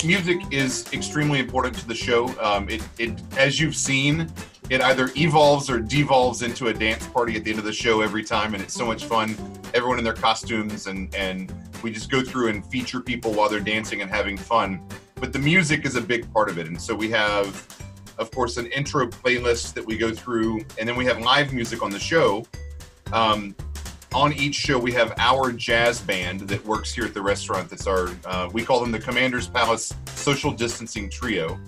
music is extremely important to the show. It as you've seen, it either evolves or devolves into a dance party at the end of the show every time, and it's so much fun. Everyone in their costumes, and we just go through and feature people while they're dancing and having fun. But the music is a big part of it, and so we have, of course, an intro playlist that we go through, and then we have live music on the show. On each show, we have our jazz band that works here at the restaurant. That's our, we call them the Commander's Palace Social Distancing Trio.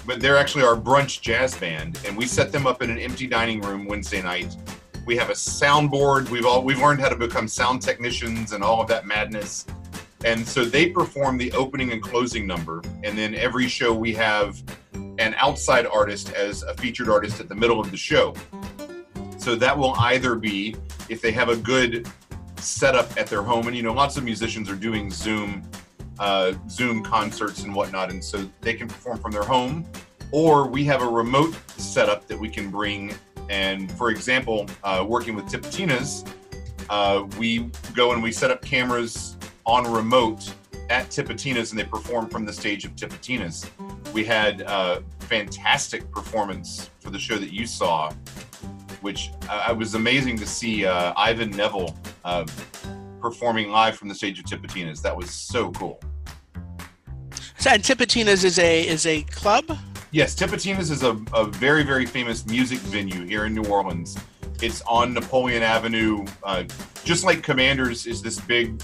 But they're actually our brunch jazz band, and we set them up in an empty dining room Wednesday night. We have a soundboard. We've learned how to become sound technicians and all of that madness. And so they perform the opening and closing number. And then every show we have an outside artist as a featured artist at the middle of the show. So that will either be, if they have a good setup at their home, and lots of musicians are doing Zoom concerts and whatnot, and so they can perform from their home, or we have a remote setup that we can bring. And for example, working with Tipitina's, we go and we set up cameras on remote at Tipitina's, and they perform from the stage of Tipitina's. We had a fantastic performance for the show that you saw, which it was amazing to see Ivan Neville performing live from the stage of Tipitina's. That was so cool. So, and Tipitina's is a club? Yes, Tipitina's is a very, very famous music venue here in New Orleans. It's on Napoleon Avenue. Just like Commander's is this big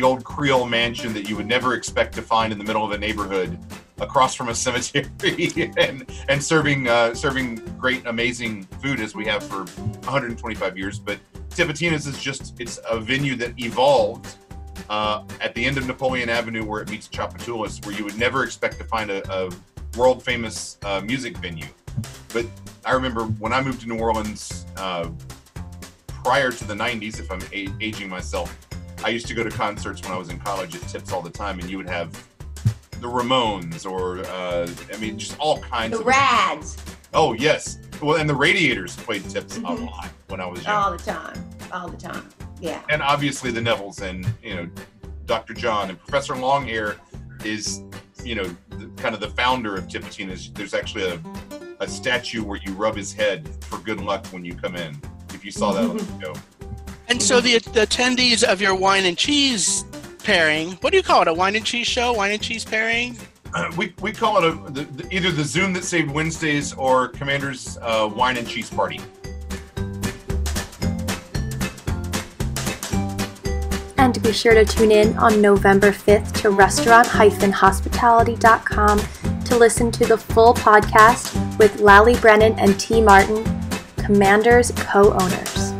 old Creole mansion that you would never expect to find in the middle of a neighborhood, across from a cemetery, and serving great, amazing food as we have for 125 years. But Tipitina's is it's a venue that evolved at the end of Napoleon Avenue where it meets Tchoupitoulas, where you would never expect to find a world famous music venue. But I remember when I moved to New Orleans prior to the 90s, if I'm aging myself, I used to go to concerts when I was in college at Tips all the time, and you would have the Ramones or, just all kinds of... The Rads. Oh, yes. Well, and the Radiators played Tips a lot when I was young. All the time. Yeah. And obviously the Nevilles and, Dr. John and Professor Longhair is, kind of the founder of Tipitina's. There's actually a statue where you rub his head for good luck when you come in, if you saw that on the show. And so the attendees of your wine and cheese pairing, what do you call it? A wine and cheese show? Wine and cheese pairing? We call it either the Zoom That Saved Wednesdays or Commander's Wine and Cheese Party. And be sure to tune in on November 5th to restaurant-hospitality.com to listen to the full podcast with Lally Brennan and T. Martin, Commander's co-owners.